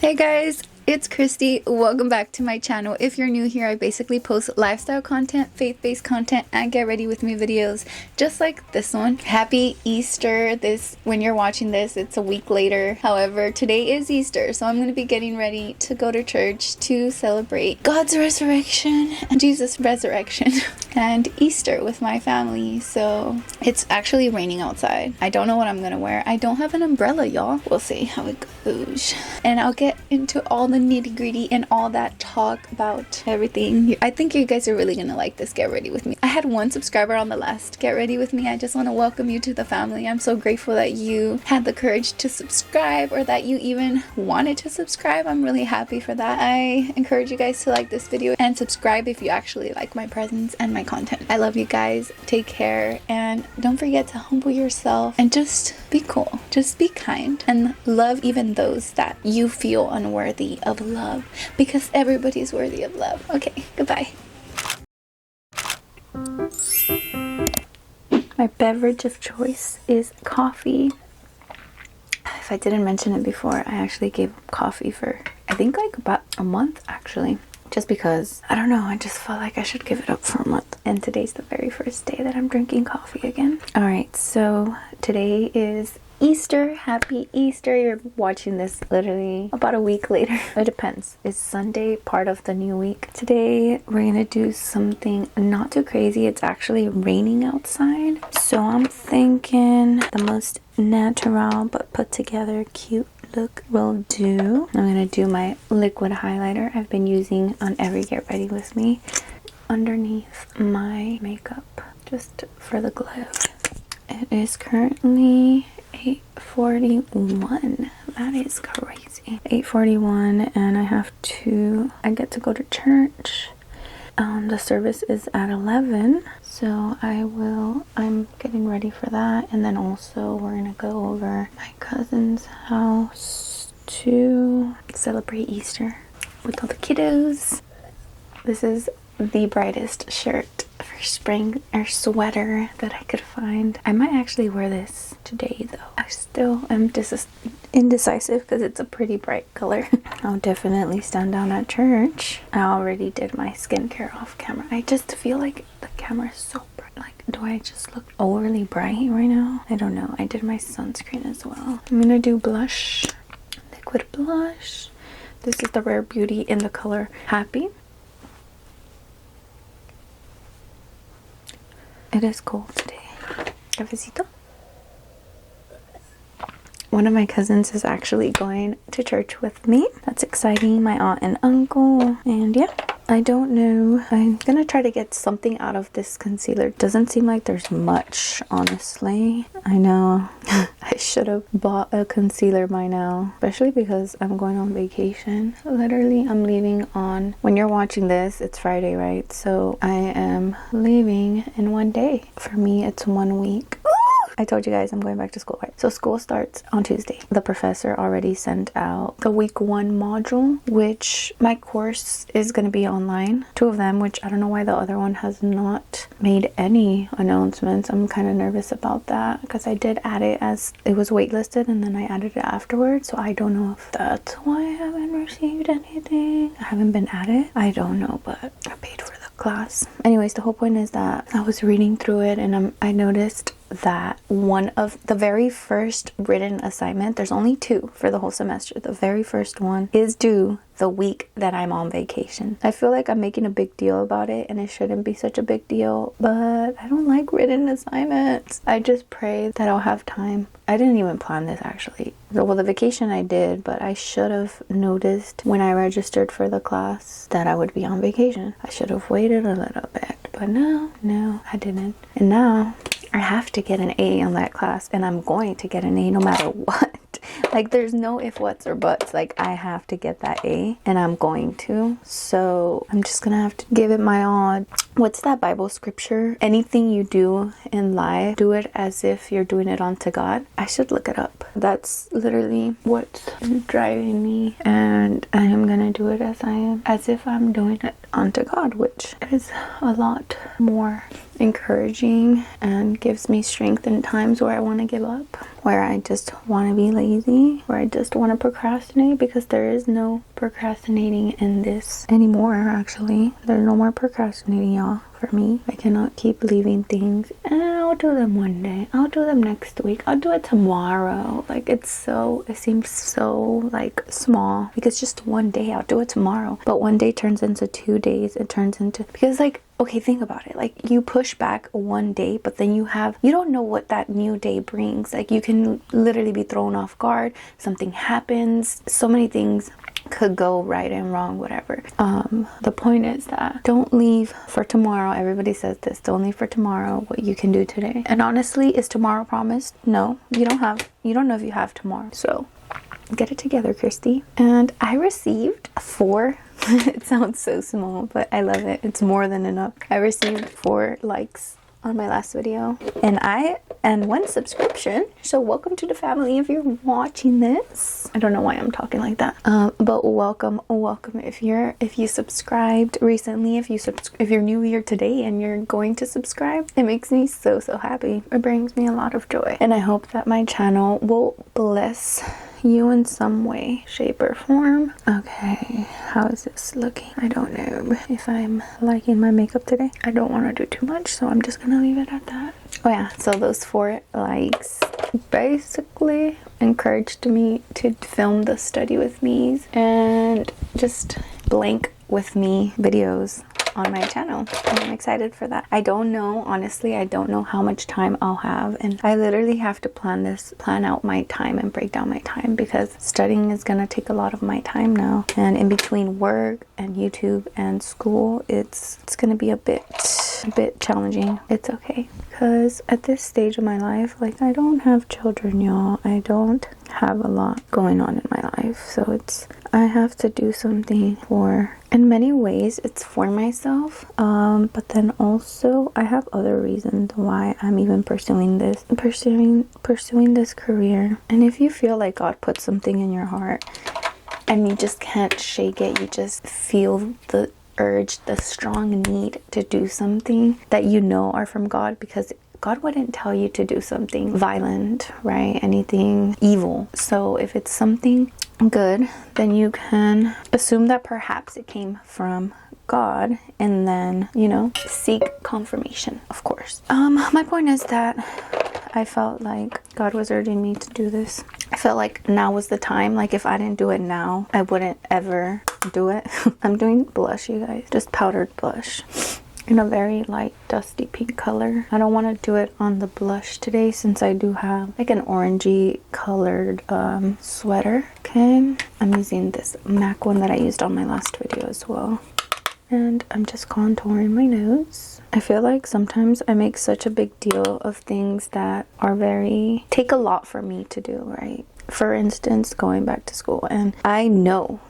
Hey guys, it's Christy. Welcome back to my channel. If you're new here, I basically post lifestyle content, faith-based content, and get ready with me videos just like this one. Happy Easter. When you're watching this, it's a week later. However, today is Easter, so I'm going to be getting ready to go to church to celebrate God's resurrection and Jesus' resurrection and Easter with my family. So it's actually raining outside. I don't know what I'm going to wear. I don't have an umbrella, y'all. We'll see how it goes. And I'll get into all the nitty gritty and all that talk about everything. I think you guys are really gonna like this Get Ready With Me. I had one subscriber on the last Get Ready With Me. I just want to welcome you to the family. I'm so grateful that you had the courage to subscribe, or that you even wanted to subscribe. I'm really happy for that. I encourage you guys to like this video and subscribe if you actually like my presence and my content. I love you guys. Take care, and don't forget to humble yourself and just be cool. Just be kind and love even those that you feel unworthy of love, because everybody's worthy of love. Okay, goodbye. My beverage of choice is coffee. If I didn't mention it before, I actually gave up coffee for I think like about a month actually, just because I don't know, I just felt like I should give it up for a month, and today's the very first day that I'm drinking coffee again. Alright, so today is Easter. Happy Easter. You're watching this literally about a week later. It depends. It's Sunday, part of the new week. Today we're gonna do something not too crazy. It's actually raining outside, so I'm thinking the most natural but put together cute look will do. I'm gonna do my liquid highlighter I've been using on every Get Ready With Me underneath my makeup, just for the glow. It is currently 8:41. That is crazy. 8:41, and I get to go to church. The service is at 11, so I'm getting ready for that, and then also we're gonna go over my cousin's house to celebrate Easter with all the kiddos. This is the brightest shirt for spring, or sweater, that I could find. I might actually wear this today though. I still am indecisive because it's a pretty bright color. I'll definitely stand down at church. I already did my skincare off camera. I just feel like the camera is so bright. Like, do I just look overly bright right now? I don't know. I did my sunscreen as well. I'm gonna do blush, liquid blush. This is the Rare Beauty in the color Happy. It is cold today. Cafecito. One of my cousins is actually going to church with me. That's exciting. My aunt and uncle. And yeah, I don't know. I'm gonna try to get something out of this concealer. Doesn't seem like there's much, honestly. I know. I should have bought a concealer by now, especially because I'm going on vacation. Literally, I'm leaving on, when you're watching this, it's Friday, right? So I am leaving in one day. For me, it's 1 week. I told you guys I'm going back to school, right? So school starts on Tuesday. The professor already sent out the week 1 module, which my course is going to be online. 2 of them, which I don't know why the other one has not made any announcements. I'm kind of nervous about that because I did add it as it was waitlisted, and then I added it afterwards. So I don't know if that's why I haven't received anything. I haven't been added. I don't know, but I paid for the class. Anyways, the whole point is that I was reading through it, and I noticed that one of the very first written assignment, there's only 2 for the whole semester. The very first one is due the week that I'm on vacation. I feel like I'm making a big deal about it, and it shouldn't be such a big deal, but I don't like written assignments. I just pray that I'll have time. I didn't even plan this actually. Well, the vacation I did, but I should have noticed when I registered for the class that I would be on vacation. I should have waited a little bit, but no, I didn't. And now I have to get an A on that class, and I'm going to get an A no matter what. Like, there's no if, whats, or buts. Like, I have to get that A, and I'm going to. So I'm just gonna have to give it my all. What's that Bible scripture? Anything you do in life, do it as if you're doing it unto God. I should look it up. That's literally what's driving me, and I am gonna do it as if I'm doing it unto God, which is a lot more encouraging and gives me strength in times where I want to give up, where I just want to be lazy, where I just want to procrastinate, because there is no procrastinating in this anymore. Actually, there's no more procrastinating, y'all. For me, I cannot keep leaving things and I'll do them one day, I'll do them next week, I'll do it tomorrow. Like, it seems so like small, because just one day, I'll do it tomorrow, but one day turns into 2 days, it turns into, because like, okay, think about it. Like, you push back one day, but then you don't know what that new day brings. Like, you can literally be thrown off guard, something happens, so many things could go right and wrong, whatever. The point is that don't leave for tomorrow. Everybody says this, don't leave for tomorrow what you can do today. And honestly, is tomorrow promised? No, you don't know if you have tomorrow. So get it together, Christy. And I received 4 it sounds so small, but I love it. It's more than enough. I received 4 likes on my last video and 1 subscription. So welcome to the family if you're watching this. I don't know why I'm talking like that, but welcome if you subscribed recently, if you're new here today and you're going to subscribe. It makes me so happy. It brings me a lot of joy, and I hope that my channel will bless you in some way, shape, or form. Okay, how is this looking? I don't know if I'm liking my makeup today. I don't want to do too much, so I'm just gonna leave it at that. Oh yeah, so those 4 likes basically encouraged me to film the study with me and just blank with me videos on my channel, and I'm excited for that. I don't know, honestly, I don't know how much time I'll have, and I literally have to plan out my time and break down my time, because studying is gonna take a lot of my time now, and in between work and YouTube and school, it's gonna be a bit challenging. It's okay, because at this stage of my life, like, I don't have children, y'all. I don't have a lot going on in my life, so I have to do something in many ways it's for myself, but then also I have other reasons why I'm even pursuing this career. And if you feel like God put something in your heart and you just can't shake it, you just feel the urge, the strong need to do something that you know are from God, because God wouldn't tell you to do something violent, right? Anything evil. So if it's something good, then you can assume that perhaps it came from God, and then, seek confirmation, of course. My point is that I felt like God was urging me to do this. I felt like now was the time. Like, if I didn't do it now, I wouldn't ever do it. I'm doing blush, you guys, just powdered blush in a very light dusty pink color. I don't want to do it on the blush today, since I do have like an orangey colored sweater. Okay, I'm using this MAC one that I used on my last video as well, and I'm just contouring my nose. I feel like sometimes I make such a big deal of things that are take a lot for me to do, right? For instance, going back to school, and I know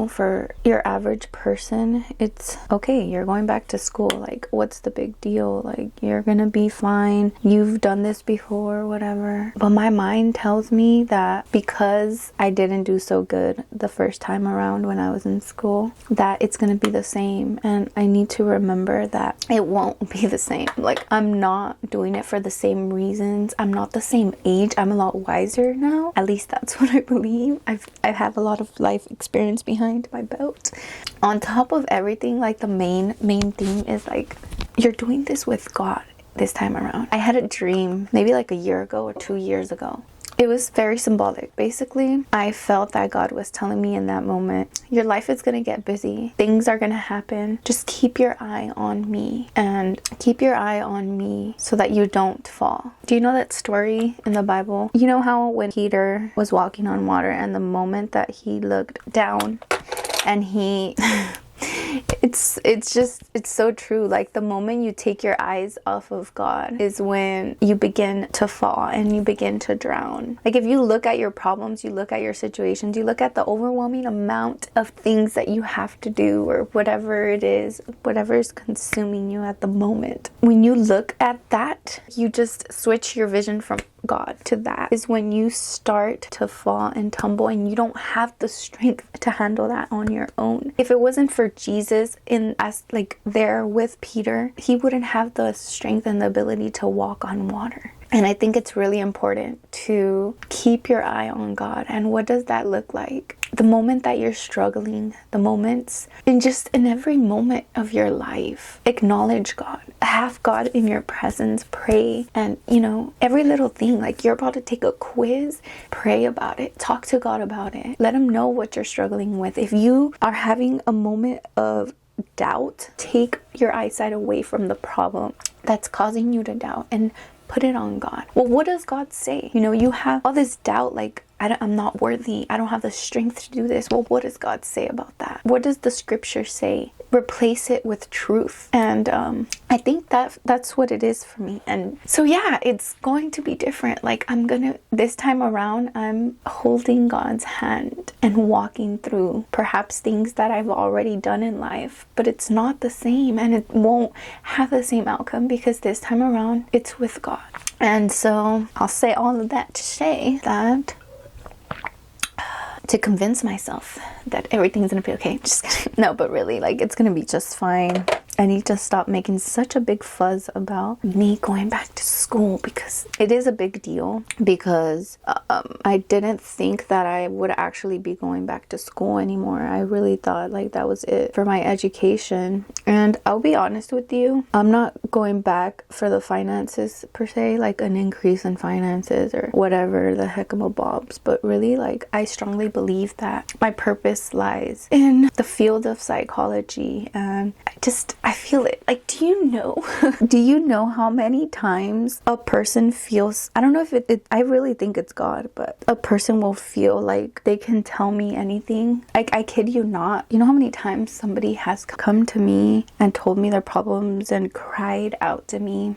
for your average person, it's okay, you're going back to school, like, what's the big deal? Like, you're gonna be fine, you've done this before, whatever. But my mind tells me that because I didn't do so good the first time around when I was in school, that it's gonna be the same, and I need to remember that it won't be the same. Like, I'm not doing it for the same reasons, I'm not the same age, I'm a lot wiser now. At least that's what I believe. I have a lot of life experience behind my belt. On top of everything, like, the main theme is, like, you're doing this with God this time around. I had a dream maybe like a year ago or 2 years ago. It was very symbolic. Basically, I felt that God was telling me in that moment, your life is going to get busy. Things are going to happen. Just keep your eye on me, and keep your eye on me so that you don't fall. Do you know that story in the Bible? You know how when Peter was walking on water, and the moment that he looked down and he... It's so true. Like, the moment you take your eyes off of God is when you begin to fall and you begin to drown. Like, if you look at your problems, you look at your situations, you look at the overwhelming amount of things that you have to do, or whatever it is, whatever is consuming you at the moment. When you look at that, you just switch your vision God to that is when you start to fall and tumble and you don't have the strength to handle that on your own. If it wasn't for Jesus there with Peter, he wouldn't have the strength and the ability to walk on water. And I think it's really important to keep your eye on God. And what does that look like? The moment that you're struggling, the moments, in every moment of your life, acknowledge God. Have God in your presence, pray, and every little thing, like you're about to take a quiz, pray about it, talk to God about it. Let him know what you're struggling with. If you are having a moment of doubt, take your eyesight away from the problem that's causing you to doubt and put it on God. Well, what does God say? You have all this doubt, like, I'm not worthy. I don't have the strength to do this. Well, what does God say about that? What does the scripture say? Replace it with truth. And I think that's what it is for me. And so, yeah, it's going to be different. Like, this time around, I'm holding God's hand and walking through perhaps things that I've already done in life, but it's not the same, and it won't have the same outcome because this time around, it's with God. And so I'll say all of that to say that to convince myself that everything's gonna be okay. Just kidding. No, but really, like, it's gonna be just fine. I need to stop making such a big fuzz about me going back to school, because it is a big deal, because I didn't think that I would actually be going back to school anymore. I really thought like that was it for my education. And I'll be honest with you, I'm not going back for the finances per se, like an increase in finances or whatever the heck-a-mabobs, but really, like, I strongly believe that my purpose lies in the field of psychology. And I feel it. Like, do you know how many times a person feels, I don't know if I really think it's God, but a person will feel like they can tell me anything. I kid you not. You know how many times somebody has come to me and told me their problems and cried out to me?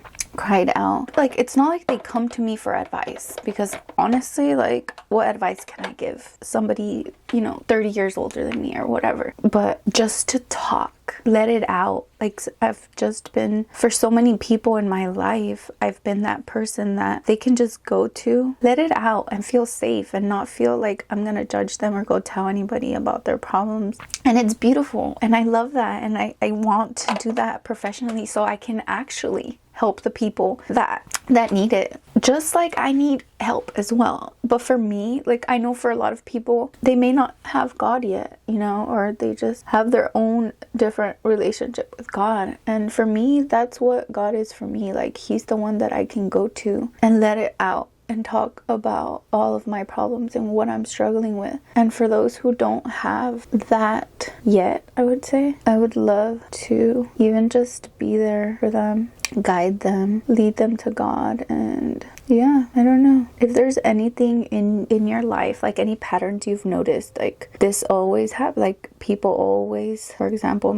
Like, it's not like they come to me for advice, because honestly, like, what advice can I give somebody 30 years older than me or whatever? But just to talk, let it out. Like, I've just been, for so many people in my life, I've been that person that they can just go to, let it out, and feel safe and not feel like I'm gonna judge them or go tell anybody about their problems. And it's beautiful, and I love that, and I want to do that professionally so I can actually help the people that need it, just like I need help as well. But for me, like, I know for a lot of people, they may not have God yet, or they just have their own different relationship with God. And for me, that's what God is for me. Like, he's the one that I can go to and let it out and talk about all of my problems and what I'm struggling with. And for those who don't have that yet, I would say, I would love to even just be there for them, guide them, lead them to God. And yeah, I don't know. If there's anything in your life, like any patterns you've noticed, like this always happens, like people always, for example,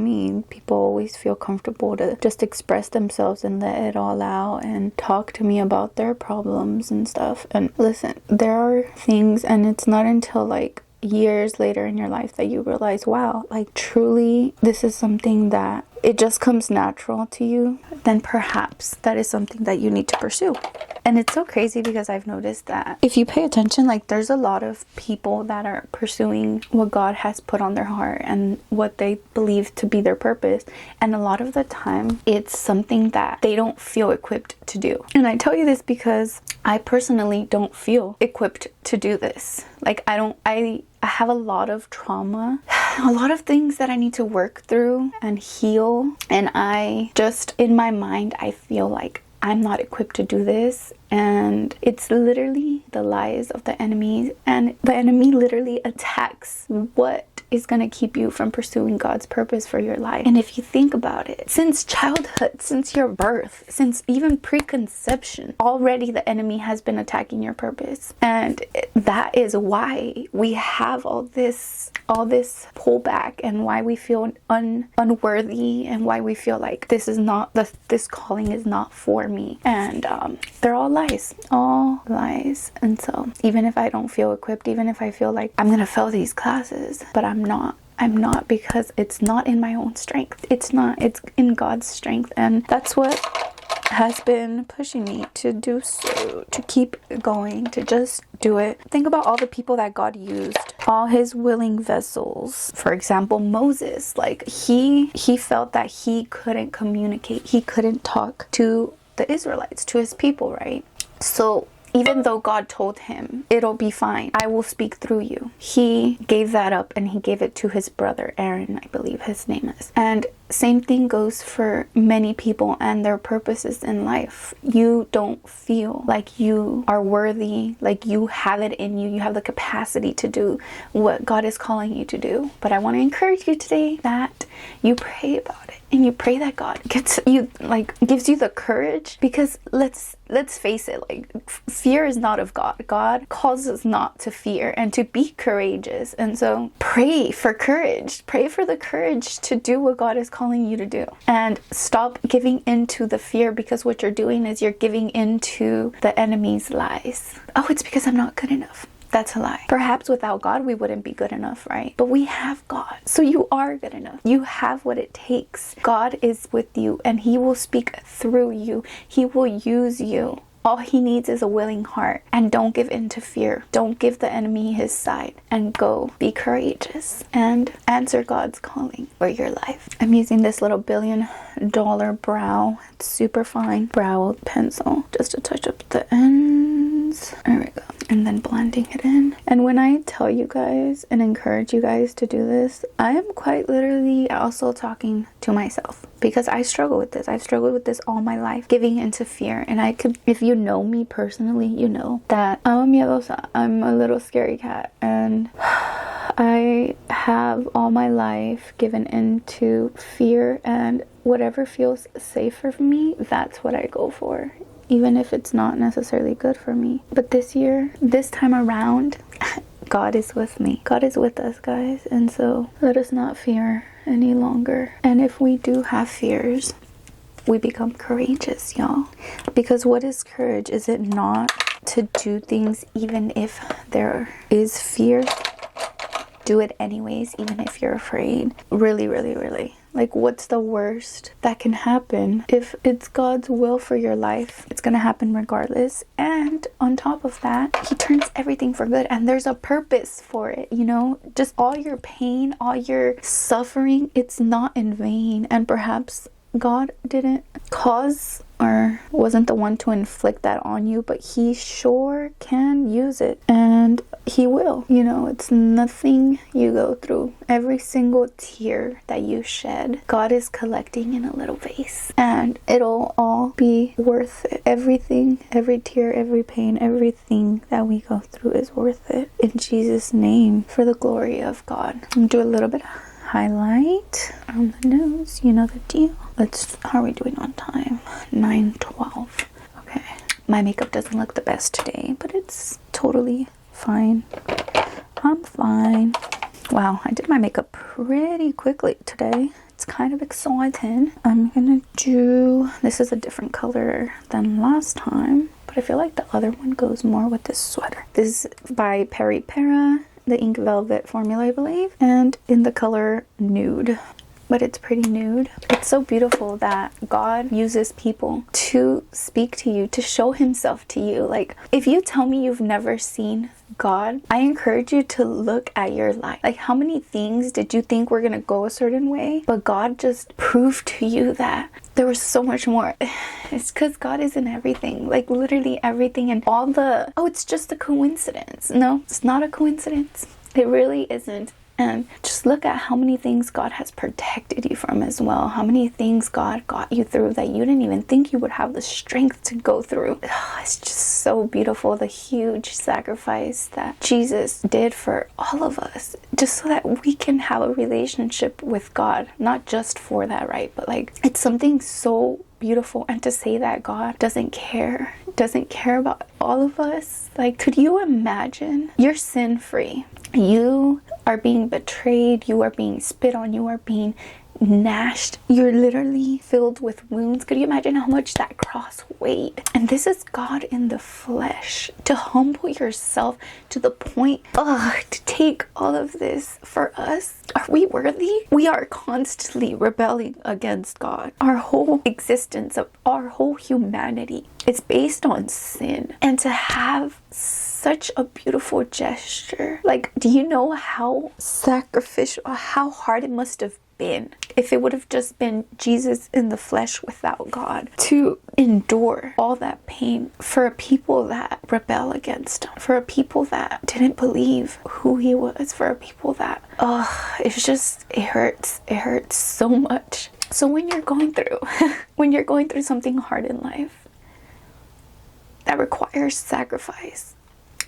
people always feel comfortable to just express themselves and let it all out and talk to me about their problems and stuff. And listen, there are things, and it's not until like years later in your life that you realize, wow, like truly this is something that it just comes natural to you, then perhaps that is something that you need to pursue. And it's so crazy because I've noticed that if you pay attention, like there's a lot of people that are pursuing what God has put on their heart and what they believe to be their purpose. And a lot of the time it's something that they don't feel equipped to do. And I tell you this because I personally don't feel equipped to do this. Like I have a lot of trauma, a lot of things that I need to work through and heal. And I just, in my mind, I feel like I'm not equipped to do this. And it's literally the lies of the enemy. And the enemy literally attacks what is going to keep you from pursuing God's purpose for your life. And if you think about it, since childhood, since your birth, since even preconception, already the enemy has been attacking your purpose. And that is why we have all this pullback, and why we feel unworthy, and why we feel like this calling is not for me. And they're all lies. And so even if I don't feel equipped, even if I feel like I'm gonna fail these classes, but I'm not, because it's not in my own strength. It's in God's strength. And that's what has been pushing me to do so, to keep going, to just do it. Think about all the people that God used, all his willing vessels. For example, Moses, like he felt that he couldn't communicate, he couldn't talk to the Israelites, to his people, right? So even though God told him, it'll be fine, I will speak through you, he gave that up and he gave it to his brother Aaron, I believe his name is. And same thing goes for many people and their purposes in life. You don't feel like you are worthy, like you have it in you, you have the capacity to do what God is calling you to do. But I want to encourage you today that you pray about it and you pray that God gives you the courage, because let's face it, like fear is not of God. God calls us not to fear and to be courageous. And so pray for courage. Pray for the courage to do what God is calling you to do, and stop giving into the fear, because what you're doing is you're giving into the enemy's lies. Oh, it's because I'm not good enough. That's a lie. Perhaps without God we wouldn't be good enough, right? But we have God, so you are good enough. You have what it takes. God is with you and he will speak through you. He will use you. All he needs is a willing heart. And don't give in to fear. Don't give the enemy his side. And go be courageous and answer God's calling for your life. I'm using this little $1 billion brow, it's super fine brow pencil, just to touch up the ends. There we go. And then blending it in. And when I tell you guys and encourage you guys to do this, I am quite literally also talking to myself, because I struggle with this. I've struggled with this all my life, giving into fear. And I could, if you know me personally, you know that I'm a miedosa. I'm a little scary cat, and I have all my life given into fear, and whatever feels safe for me, that's what I go for, even if it's not necessarily good for me. But this year, this time around, God is with me. God is with us, guys. And so let us not fear any longer. And if we do have fears, we become courageous, y'all. Because what is courage? Is it not to do things even if there is fear? Do it anyways, even if you're afraid. Really, really, really. Like, what's the worst that can happen? If it's God's will for your life, it's gonna happen regardless. And on top of that, he turns everything for good, and there's a purpose for it, you know? Just all your pain, all your suffering, it's not in vain. And perhaps God didn't cause or wasn't the one to inflict that on you, but he sure can use it, and he will. You know, it's nothing you go through. Every single tear that you shed, God is collecting in a little vase, and it'll all be worth it. Everything, every tear, every pain, everything that we go through is worth it. In Jesus' name, for the glory of God. I'm gonna do a little bit of highlight on the nose, you know the deal. How are we doing on time? 9:12. Okay, my makeup doesn't look the best today, but it's totally fine. I'm fine. Wow, I did my makeup pretty quickly today. It's kind of exciting. I'm gonna do, this is a different color than last time, but I feel like the other one goes more with this sweater. This is by Peri Para, the Ink Velvet formula, I believe, and in the color Nude. But it's pretty nude. It's so beautiful that God uses people to speak to you, to show himself to you. Like, if you tell me you've never seen God, I encourage you to look at your life. Like, how many things did you think were gonna go a certain way, but God just proved to you that there was so much more. It's because God is in everything, like literally everything, and all the, oh, it's just a coincidence. No, it's not a coincidence. It really isn't. And just look at how many things God has protected you from as well. How many things God got you through that you didn't even think you would have the strength to go through. It's just so beautiful, the huge sacrifice that Jesus did for all of us, just so that we can have a relationship with God. Not just for that, right? But like, it's something so beautiful. And to say that God doesn't care about all of us. Like, could you imagine? You're sin free. You are being betrayed, you are being spit on, you are being gnashed. You're literally filled with wounds. Could you imagine how much that cross weighed? And this is God in the flesh. To humble yourself to the point, to take all of this for us. Are we worthy? We are constantly rebelling against God. Our whole existence, of our whole humanity, it's based on sin. And to have such a beautiful gesture, like, do you know how sacrificial, how hard it must have been if it would have just been Jesus in the flesh without God, to endure all that pain for a people that rebel against him, for a people that didn't believe who he was, for a people that it hurts so much. So when you're going through something hard in life that requires sacrifice,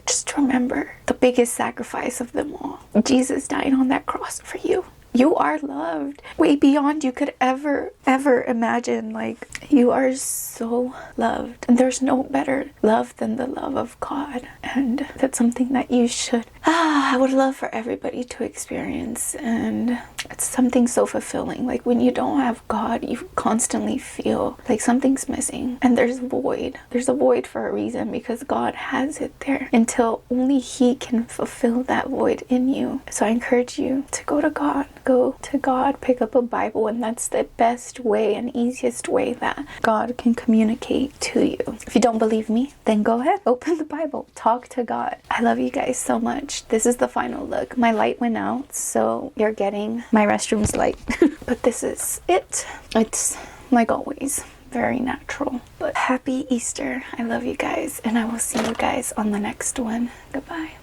just remember the biggest sacrifice of them all, Jesus dying on that cross for you. You are loved way beyond you could ever imagine. Like, you are so loved, and there's no better love than the love of God. And that's something that you should I would love for everybody to experience. And it's something so fulfilling. Like, when you don't have God, you constantly feel like something's missing, and there's a void for a reason, because God has it there until only he can fulfill that void in you. So I encourage you to go to God, pick up a Bible, and that's the best way and easiest way that God can communicate to you. If you don't believe me, then go ahead, open the Bible, talk to God. I love you guys so much. This is the final look. My light went out, so you're getting my restroom's light. But this is it. It's, like always, very natural. But happy Easter. I love you guys, and I will see you guys on the next one. Goodbye.